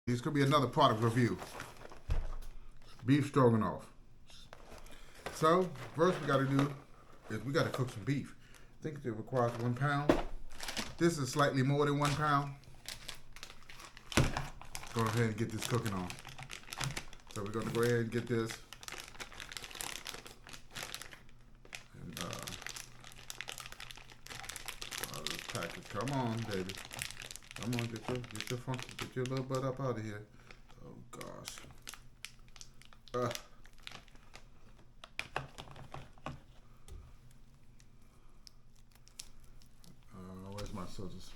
This could be another product review. Beef Stroganoff. So, first we got to do is we got to cook some beef. I think it requires 1 pound. This is slightly more than 1 pound. Go ahead and get this cooking on. So we're going to go ahead and get this. And, this package. Come on, baby. Come on, get your funky, get your little butt up out of here. Oh gosh. Where's my scissors?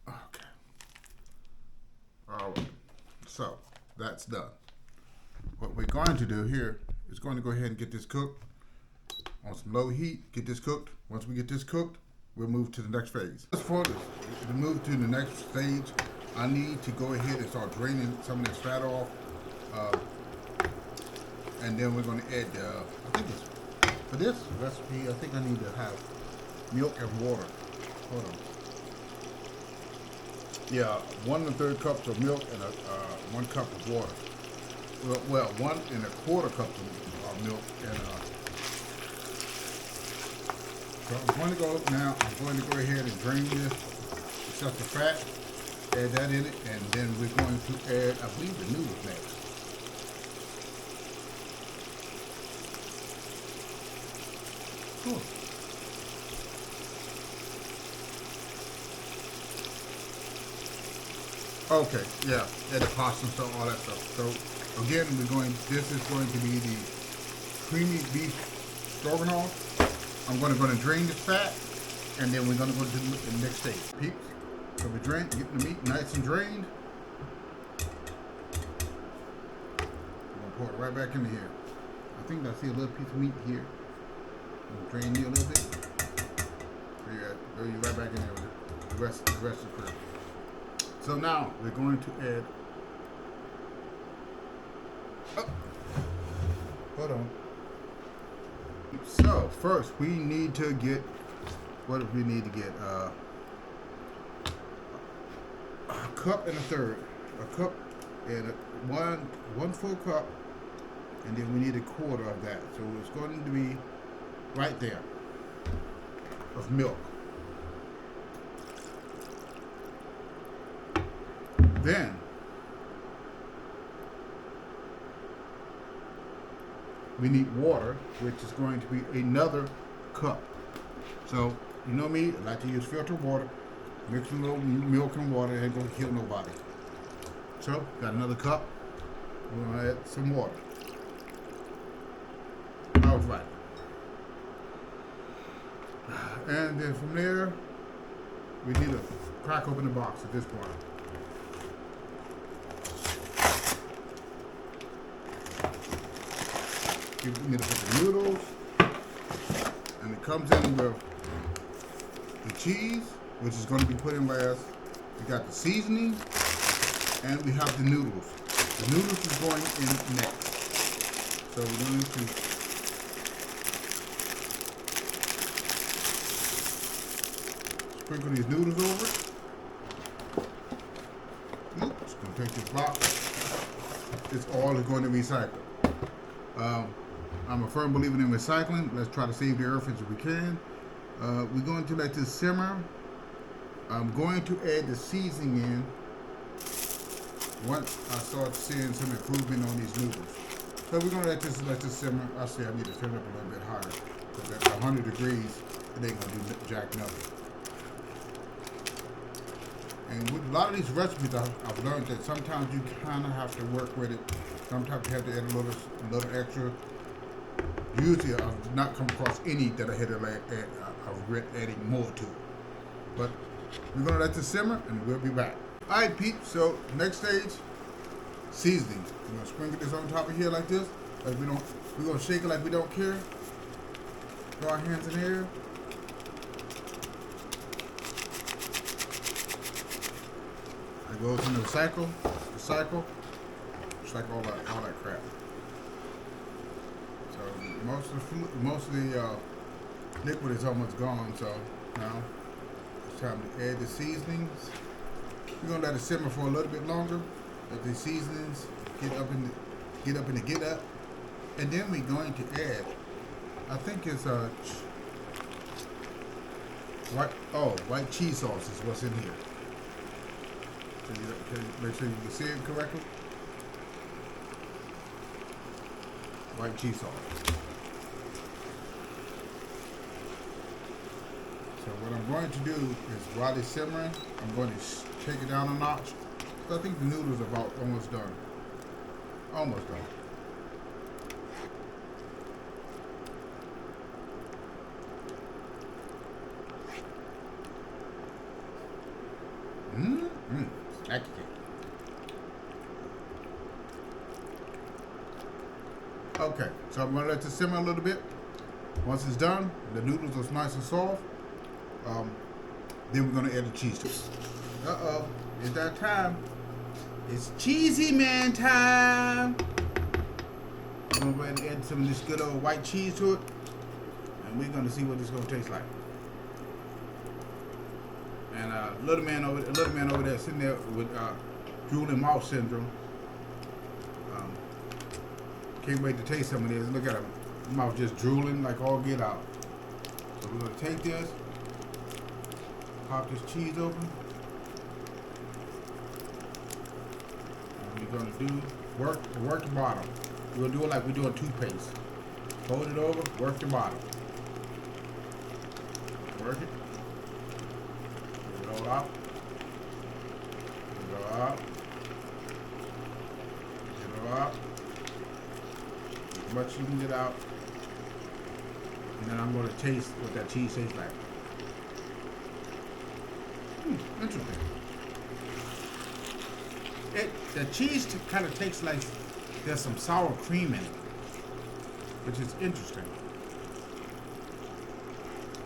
Okay. All right. So that's done. What we're going to do here is going to go ahead and get this cooked on some low heat. Get this cooked. Once we get this cooked, we'll move to the next phase. Before to move to the next stage, I need to go ahead and start draining some of this fat off. And then we're going to add, I think it's, for this recipe, I think I need to have milk and water. Hold on. Yeah, 1 1/3 cups of milk and 1 cup of water. Well, 1 1/4 cups of milk and so I'm going to go now. I'm going to go ahead and drain this excessive fat, add that in it, and then we're going to add, I believe, the noodles next. Cool. Okay, yeah, add the pasta and stuff, all that stuff. So again, this is going to be the creamy beef stroganoff. I'm going to drain this fat, and then we're going to go to the next stage. Peeps, so we get the meat nice and drained. I'm going to pour it right back into here. I think I see a little piece of meat here. Drain me a little bit. So go right back in there with the rest of the cream. So now we're going to add. Oh, hold on. So first we need to get. What do we need to get? A cup and a third. A cup and one full cup, and then we need 1/4 of that. So it's going to be right there of milk. Then we need water, which is going to be another cup. So you know me, I like to use filtered water. Mix a little milk and water, ain't gonna kill nobody. So got another cup. We're gonna add some water. All right. And then from there, we need to crack open the box at this point. We need to put the noodles, and it comes in with the cheese, which is going to be put in last. We got the seasoning, and we have the noodles. The noodles is going in next. So we're going to sprinkle these noodles over it. Oops, going to take this box. It's all going to recycle. I'm a firm believer in recycling. Let's try to save the earth as we can. We're going to let this simmer. I'm going to add the seasoning in once I start seeing some improvement on these noodles. So we're going to let this simmer. I say I need to turn it up a little bit higher because at 100 degrees, it ain't going to do jack nothing. And with a lot of these recipes, I've learned that sometimes you kind of have to work with it. Sometimes you have to add a little extra. Usually, I've not come across any that I had to I've read adding more to it. But we're gonna let this simmer, and we'll be back. All right, peeps. So next stage, seasoning. We're gonna sprinkle this on top of here like this. Like we're gonna shake it like we don't care. Throw our hands in the air. It goes into the cycle, just like all that crap. So most of the liquid is almost gone, so now it's time to add the seasonings. We're gonna let it simmer for a little bit longer. Let the seasonings get up, and then we're going to add. I think it's white cheese sauce is what's in here. Can you make sure you can see it correctly? White cheese sauce. So what I'm going to do is, while it's simmering, I'm going to take it down a notch. I think the noodles are about almost done. Almost done. Snacky cake. Okay, so I'm gonna let this simmer a little bit. Once it's done, the noodles are nice and soft. Then we're gonna add the cheese to it. It's that time. It's cheesy man time. I'm gonna go ahead and add some of this good old white cheese to it, and we're gonna see what it's gonna taste like. And little man over there sitting there with drooling mouth syndrome. Can't wait to taste some of this. Look at him, mouth just drooling like all get out. So we're gonna take this, pop this cheese open, and we're gonna do work the bottom. We'll do it like we do a toothpaste. Fold it over, work the bottom. Work it. Go up. Go up. Get it up. As much as you can get out. And then I'm going to taste what that cheese tastes like. Interesting. The cheese kind of tastes like there's some sour cream in it, which is interesting.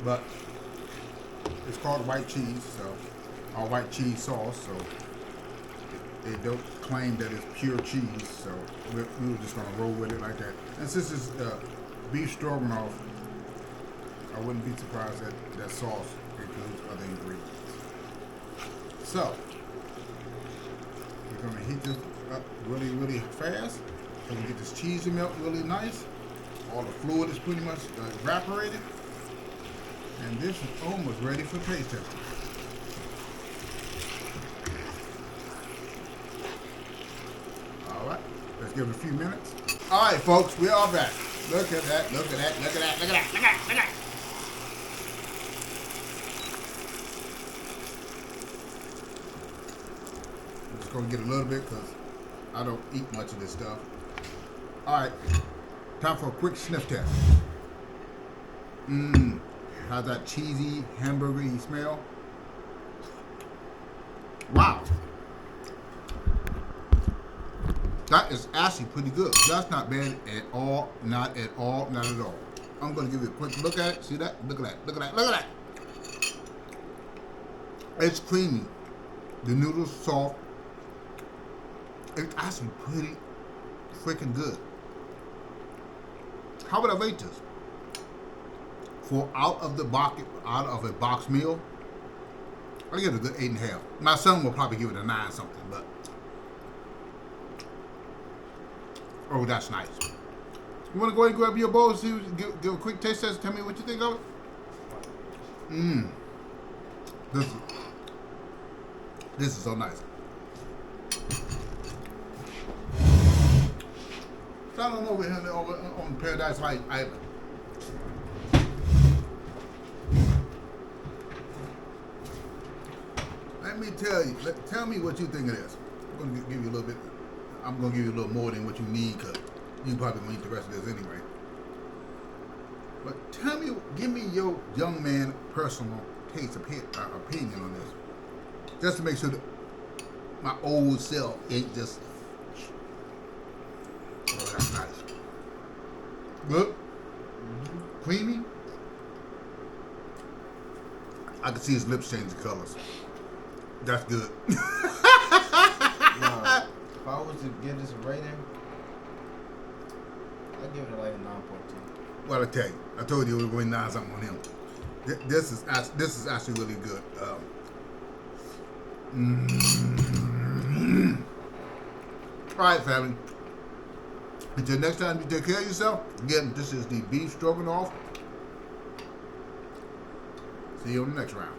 But it's called white cheese, or white cheese sauce, so they don't claim that it's pure cheese, so we were just going to roll with it like that. And since it's beef stroganoff, I wouldn't be surprised that that sauce includes other ingredients. So, we're going to heat this up really, really fast so we get this cheese to melt really nice. All the fluid is pretty much evaporated. And this is almost ready for taste testing. All right, let's give it a few minutes. All right, folks, we are back. Look at that, look at that, look at that, look at that, look at that, look at that. I'm just going to get a little bit because I don't eat much of this stuff. All right, time for a quick sniff test. How's that cheesy, hamburgery smell? Wow. That is actually pretty good. That's not bad at all. Not at all. Not at all. I'm going to give you a quick look at it. See that? Look at that. Look at that. Look at that. It's creamy. The noodles soft. It's actually pretty freaking good. How would I rate this? For out of a box meal, I give it a good 8.5. My son will probably give it a 9 something, but oh, that's nice. You want to go ahead and grab your bowl and see, give a quick taste test? Tell me what you think of it. This is so nice. So I don't know over here on Paradise Island. Let me tell you. Tell me what you think of this. I'm going to give you a little bit. I'm going to give you a little more than what you need because you probably going to eat the rest of this anyway. But tell me, give me your young man personal taste opinion on this, just to make sure that my old self ain't just. Oh, that's nice. Good. Creamy. I can see his lips changing colors. That's good. Now, if I was to give this a rating, I give it like a 9.2. Well, I tell you, I told you it was going 9 something on him. This is actually really good. All right, family. Until next time, you take care of yourself. Again, this is the Beef Stroganoff. See you on the next round.